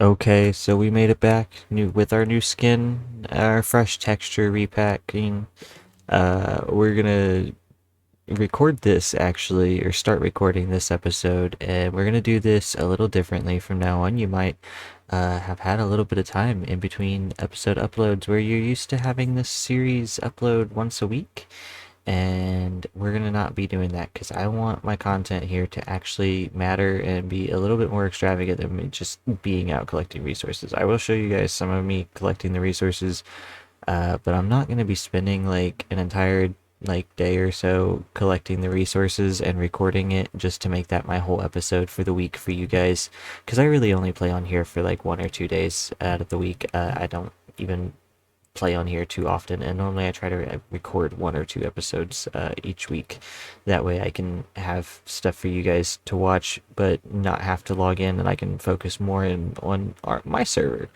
Okay, so we made it back new with our new skin, our fresh texture repacking. We're gonna record this actually, or start recording this episode, and we're gonna do this a little differently from now on. You might have had a little bit of time in between episode uploads where you're used to having this series upload once a week. And we're gonna not be doing that because I want my content here to actually matter and be a little bit more extravagant than me just being out collecting resources. I will show you guys some of me collecting the resources, but I'm not gonna be spending like an entire day or so collecting the resources and recording it just to make that my whole episode for the week for you guys, because I really only play on here for like 1 or 2 days out of the week. I don't even play on here too often, and normally I try to record 1 or 2 episodes each week. That way I can have stuff for you guys to watch, but not have to log in, and I can focus more on my server,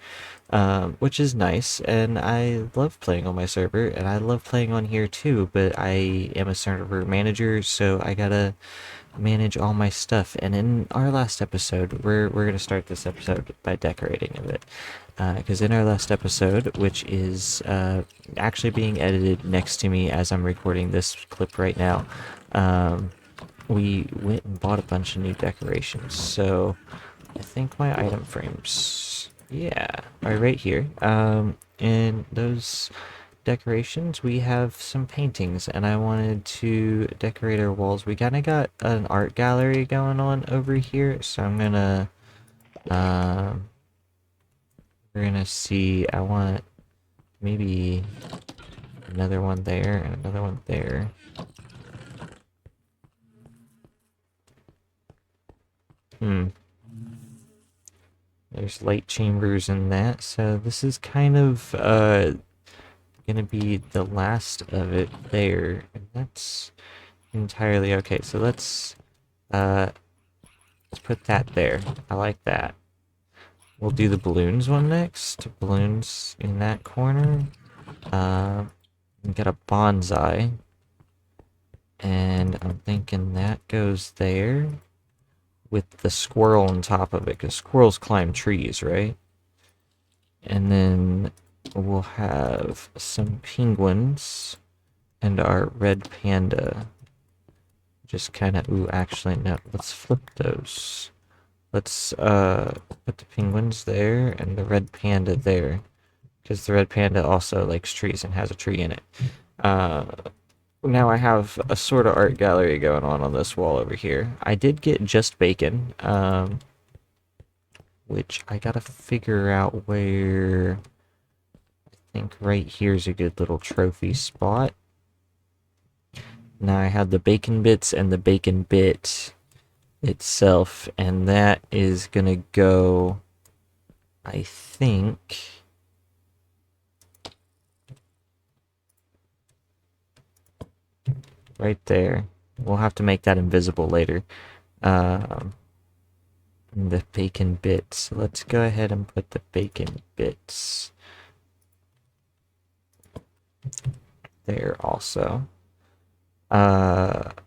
which is nice. And I love playing on my server, and I love playing on here too. But I am a server manager, so I gotta manage all my stuff. And in our last episode, we're gonna start this episode by decorating a bit, because in our last episode, which is actually being edited next to me as I'm recording this clip right now, um, we went and bought a bunch of new decorations. So I think my item frames, yeah, are right here. And those decorations, we have some paintings, and I wanted to decorate our walls. We kind of got an art gallery going on over here, so um, we're gonna see. I want maybe another one there and another one there. Hmm. There's light chambers in that, so this is kind of gonna be the last of it there, and that's entirely okay. So uh let's put that there. I like that. We'll do the balloons one next. Balloons in that corner. Uh, get a bonsai, and I'm thinking that goes there with the squirrel on top of it, because squirrels climb trees, right? And then we'll have some penguins and our red panda. Just kind of, ooh, actually, no, let's flip those. Let's put the penguins there and the red panda there, because the red panda also likes trees and has a tree in it. Uh, Now I have a sort of art gallery going on this wall over here. I did get just bacon, which I gotta figure out where. I think right here's a good little trophy spot. Now I have the bacon bits and the bacon bit itself, and that is gonna go, I think, right there. We'll have to make that invisible later. Um, the bacon bits. Let's go ahead and put the bacon bits there also.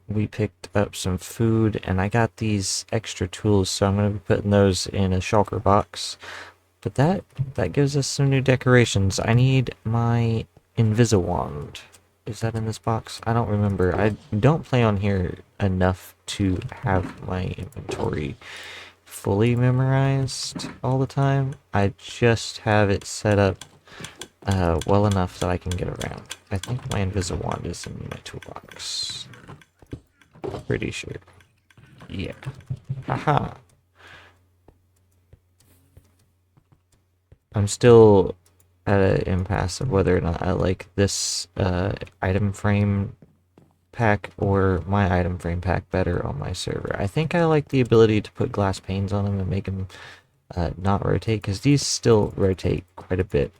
We picked up some food, and I got these extra tools, so I'm gonna be putting those in a shulker box. But that gives us some new decorations. I need my Invisawand. Is that in this box? I don't remember. I don't play on here enough to have my inventory fully memorized all the time. I just have it set up well enough that I can get around. I think my Invisawand is in my toolbox. Pretty sure. Yeah. Haha. I'm still at an impasse of whether or not I like this item frame pack or my item frame pack better on my server. I think I like the ability to put glass panes on them and make them not rotate, because these still rotate quite a bit.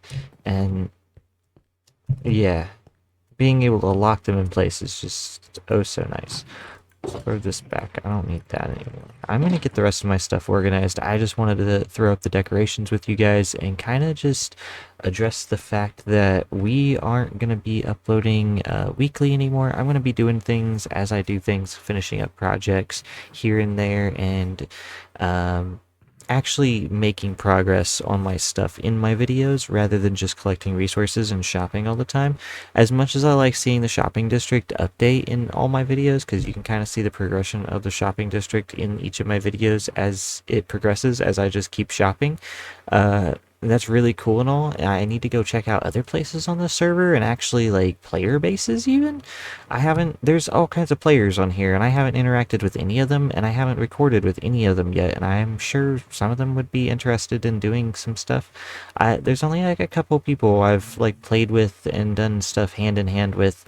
And yeah, being able to lock them in place is just oh so nice. Throw this back. I don't need that anymore. I'm gonna get the rest of my stuff organized. I just wanted to throw up the decorations with you guys and kind of just address the fact that we aren't gonna be uploading weekly anymore. I'm gonna be doing things as I do things, finishing up projects here and there, and actually making progress on my stuff in my videos rather than just collecting resources and shopping all the time. As much as I like seeing the shopping district update in all my videos, because you can kind of see the progression of the shopping district in each of my videos as it progresses, as I just keep shopping. That's really cool and all. I need to go check out other places on the server and actually like player bases even. There's all kinds of players on here and I haven't interacted with any of them and I haven't recorded with any of them yet, and I'm sure some of them would be interested in doing some stuff. There's only like a couple people I've like played with and done stuff hand in hand with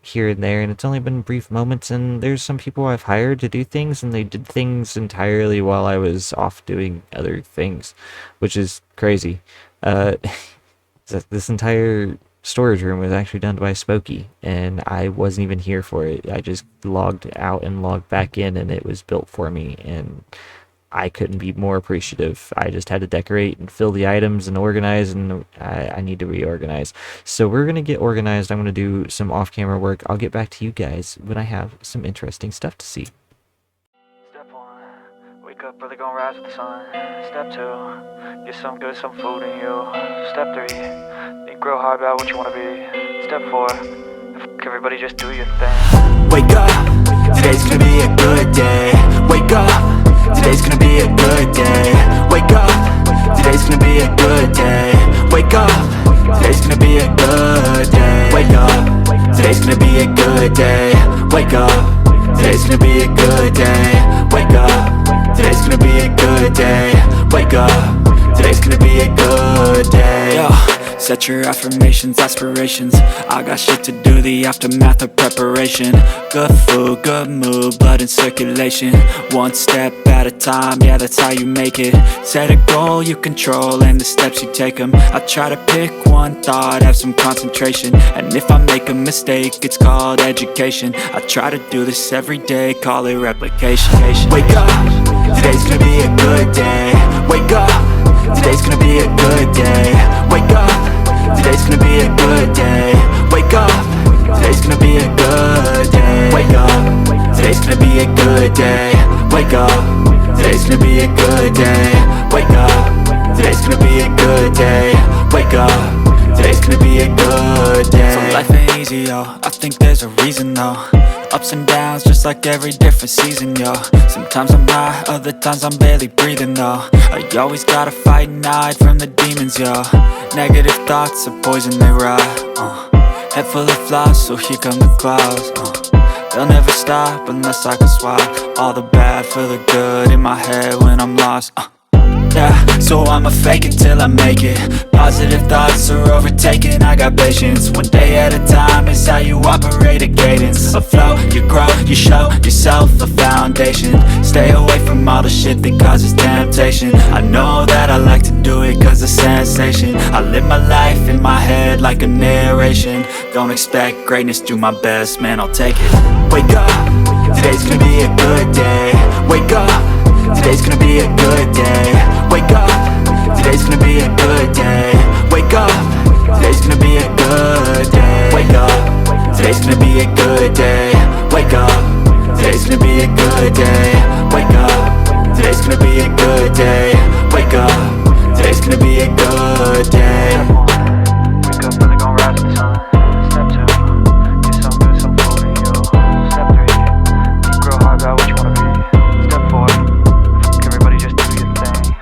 here and there, and it's only been brief moments, and there's some people I've hired to do things and they did things entirely while I was off doing other things, which is crazy. This entire storage room was actually done by Spooky, and I wasn't even here for it. I just logged out and logged back in, and it was built for me, and I couldn't be more appreciative. I just had to decorate and fill the items and organize, and I need to reorganize. So we're going to get organized. I'm going to do some off-camera work. I'll get back to you guys when I have some interesting stuff to see. Step 1, wake up early, gonna rise with the sun. Step 2, get some good, some food in you. Step 3, think real hard about what you wanna be. Step 4, everybody just do your thing. Wake up, today's gonna be a good day. Wake up, today's gonna be a good day. Wake up, today's gonna be a good day. Wake up, today's gonna be a good day. Wake up, today's gonna be a good day. Wake up, today's gonna be a good day. Wake up, today's gonna be a good day. Wake up, today's gonna be a good day. Yo. Set your affirmations, aspirations. I got shit to do, the aftermath of preparation. Good food, good mood, blood in circulation. One step at a time, yeah, that's how you make it. Set a goal you control and the steps you take them. I try to pick one thought, have some concentration. And if I make a mistake, it's called education. I try to do this every day, call it replication. Wake up, today's gonna be a good day. Wake up, today's gonna be a good day. Wake up, today's gonna be a good day. Wake up, today's gonna be a good day. Wake up, today's gonna be a good day. Wake up, today's gonna be a good day. Wake up, today's gonna be a good day. Wake up, today's gonna be a good day. So life ain't easy, yo, I think there's a reason though. Ups and downs, just like every different season, yo. Sometimes I'm high, other times I'm barely breathing, though. I always gotta fight and hide from the demons, yo. Negative thoughts are poison, they rot. Head full of flaws, so here come the clouds. They'll never stop unless I can swap all the bad for the good in my head when I'm lost. Yeah, so I'ma fake it till I make it. Positive thoughts are overtaken, I got patience. One day at a time is how you operate a cadence. A flow, you grow, you show yourself a foundation. Stay away from all the shit that causes temptation. I know that I like to do it cause it's sensation. I live my life in my head like a narration. Don't expect greatness, do my best, man, I'll take it. Wake up, today's gonna be a good day. Wake up, today's gonna be a good day. Wake up, today's gonna be a good day. Wake up, today's gonna be a good day. Wake up, today's gonna be a good day. Wake up, today's gonna be a good day. Wake up, today's gonna be a good day. Wake up, today's gonna be a good day. Wake up early, gonna rise with the sun. Step 2, get some good, some food in you. Step 3, think real hard about what you wanna be. Step 4, everybody just do your thing.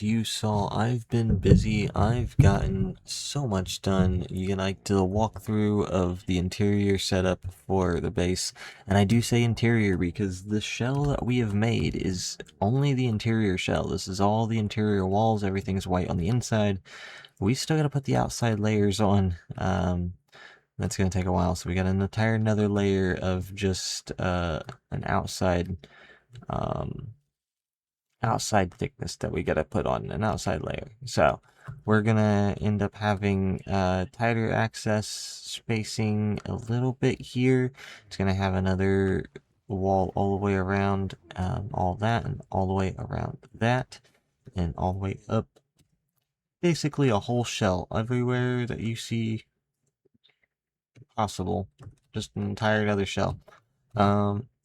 you saw, I've been busy. I've gotten so much done. You can like do a walkthrough of the interior setup for the base. And I do say interior because the shell that we have made is only the interior shell. This is all the interior walls. Everything's white on the inside. We still gotta put the outside layers on. That's gonna take a while. So we got an entire another layer of just an outside thickness that we gotta put on an outside layer. So we're gonna end up having tighter access spacing a little bit here. It's gonna have another wall all the way around all that, and all the way around that, and all the way up. Basically a whole shell everywhere that you see possible. Just an entire other shell.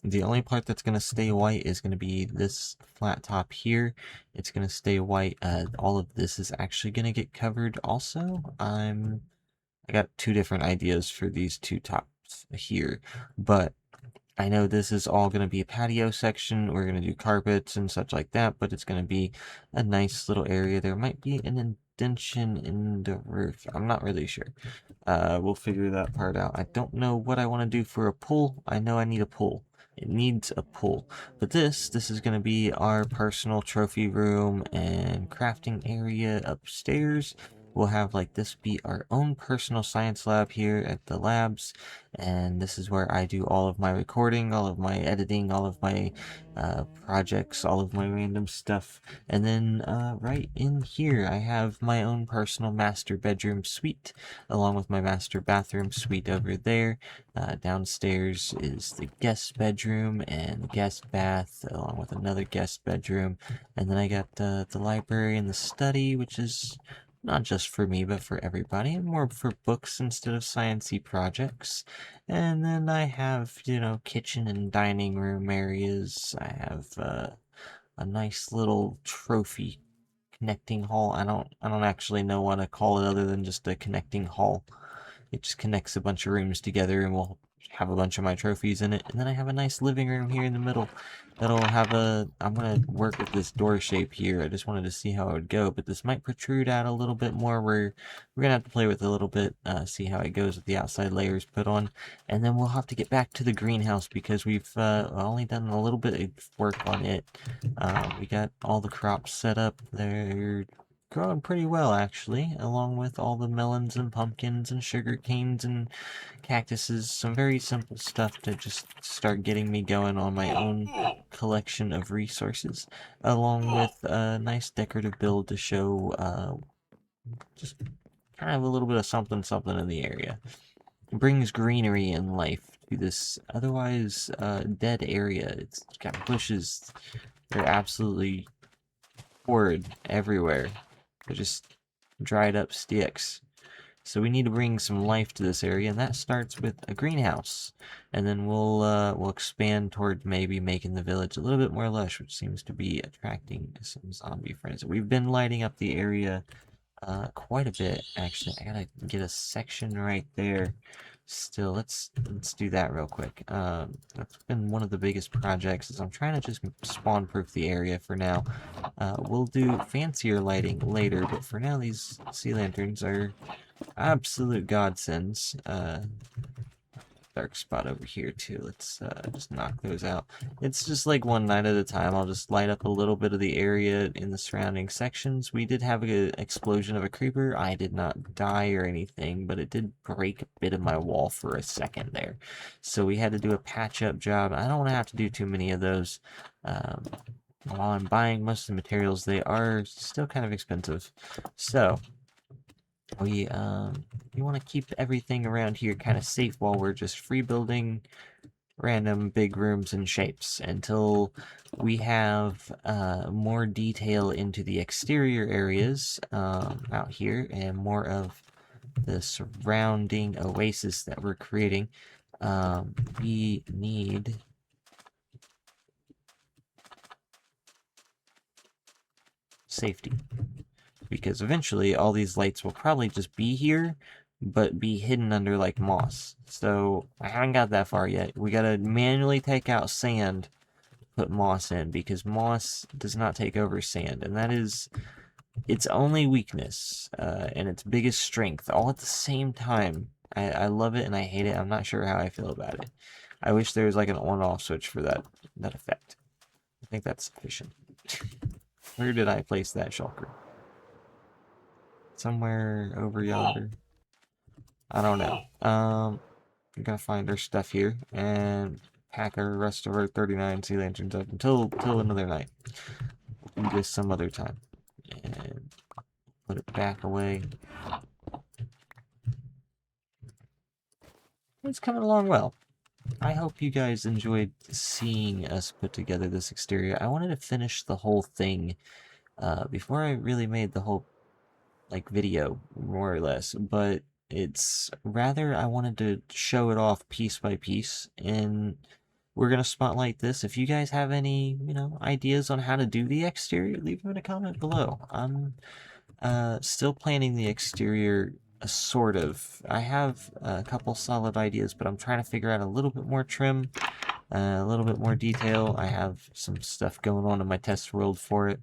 The only part that's going to stay white is going to be this flat top here. It's going to stay white. All of this is actually going to get covered also. I got two different ideas for these two tops here, but I know this is all going to be a patio section. We're going to do carpets and such like that, but it's going to be a nice little area. There might be an indention in the roof. I'm not really sure. We'll figure that part out. I don't know what I want to do for a pool. I know I need a pool. It needs a pool. But this is going to be our personal trophy room and crafting area upstairs. We'll have like this be our own personal science lab here at the labs, and this is where I do all of my recording, all of my editing, all of my projects, all of my random stuff. And then right in here I have my own personal master bedroom suite along with my master bathroom suite over there. Downstairs is the guest bedroom and the guest bath along with another guest bedroom, and then I got the library and the study, which is not just for me, but for everybody, and more for books instead of sciencey projects. And then I have, kitchen and dining room areas. I have a nice little trophy connecting hall. I don't actually know what to call it other than just a connecting hall. It just connects a bunch of rooms together, and we'll have a bunch of my trophies in it. And then I have a nice living room here in the middle that'll have I'm gonna work with this door shape here. I just wanted to see how it would go, but this might protrude out a little bit more. We're gonna have to play with it a little bit, see how it goes with the outside layers put on. And then we'll have to get back to the greenhouse because we've only done a little bit of work on it. We got all the crops set up. They're growing pretty well actually, along with all the melons and pumpkins and sugar canes and cactuses. Some very simple stuff to just start getting me going on my own collection of resources, along with a nice decorative build to show just kind of a little bit of something something in the area. It brings greenery and life to this otherwise dead area. It's got bushes. They're absolutely horrid everywhere. They're just dried up sticks. So we need to bring some life to this area, and that starts with a greenhouse. And then we'll expand toward maybe making the village a little bit more lush, which seems to be attracting some zombie friends. We've been lighting up the area quite a bit, actually. I gotta get a section right there. Still, let's do that real quick. That's been one of the biggest projects. Is I'm trying to just spawn proof the area for now. We'll do fancier lighting later, but for now, these sea lanterns are absolute godsends. Dark spot over here too. Let's just knock those out. It's just like one night at a time. I'll just light up a little bit of the area in the surrounding sections. We did have an explosion of a creeper. I did not die or anything, but it did break a bit of my wall for a second there. So we had to do a patch up job. I don't want to have to do too many of those. While I'm buying most of the materials, they are still kind of expensive. So we want to keep everything around here kind of safe while we're just free building random big rooms and shapes until we have more detail into the exterior areas out here and more of the surrounding oasis that we're creating. We need safety, because eventually all these lights will probably just be here, but be hidden under like moss. So I haven't got that far yet. We gotta manually take out sand, put moss in, because moss does not take over sand, and that is its only weakness and its biggest strength all at the same time. I love it and I hate it. I'm not sure how I feel about it. I wish there was like an on-off switch for that effect. I think that's sufficient. Where did I place that shulker? Somewhere over yonder. I don't know. We're gonna find our stuff here and pack our rest of our 39 sea lanterns up until another night. We'll do this some other time. And put it back away. It's coming along well. I hope you guys enjoyed seeing us put together this exterior. I wanted to finish the whole thing before I really made the whole like video, more or less, but it's rather I wanted to show it off piece by piece, and we're gonna spotlight this. If you guys have any, ideas on how to do the exterior, leave them in a comment below. I'm still planning the exterior, sort of. I have a couple solid ideas, but I'm trying to figure out a little bit more trim, a little bit more detail. I have some stuff going on in my test world for it.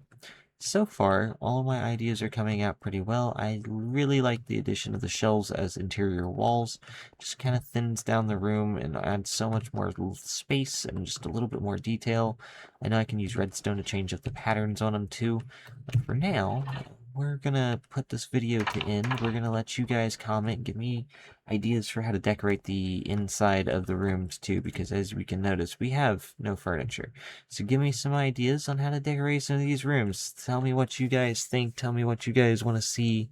So far, all of my ideas are coming out pretty well. I really like the addition of the shelves as interior walls. Just kind of thins down the room and adds so much more space and just a little bit more detail. I know I can use redstone to change up the patterns on them too. But for now, we're gonna put this video to end. We're gonna let you guys comment, give me ideas for how to decorate the inside of the rooms too, because as we can notice, we have no furniture. So give me some ideas on how to decorate some of these rooms. Tell me what you guys think. Tell me what you guys want to see.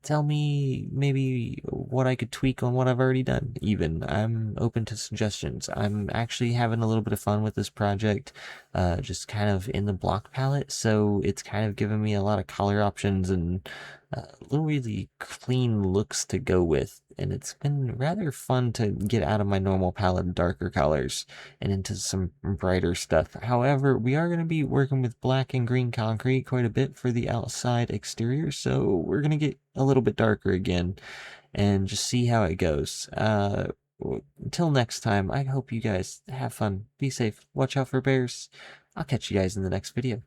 Tell me maybe what I could tweak on what I've already done, even. I'm open to suggestions. I'm actually having a little bit of fun with this project, just kind of in the block palette, so it's kind of given me a lot of color options and little really clean looks to go with, and it's been rather fun to get out of my normal palette of darker colors and into some brighter stuff. However, we are going to be working with black and green concrete quite a bit for the outside exterior, so we're going to get a little bit darker again and just see how it goes. Until next time, I hope you guys have fun, be safe, watch out for bears. I'll catch you guys in the next video.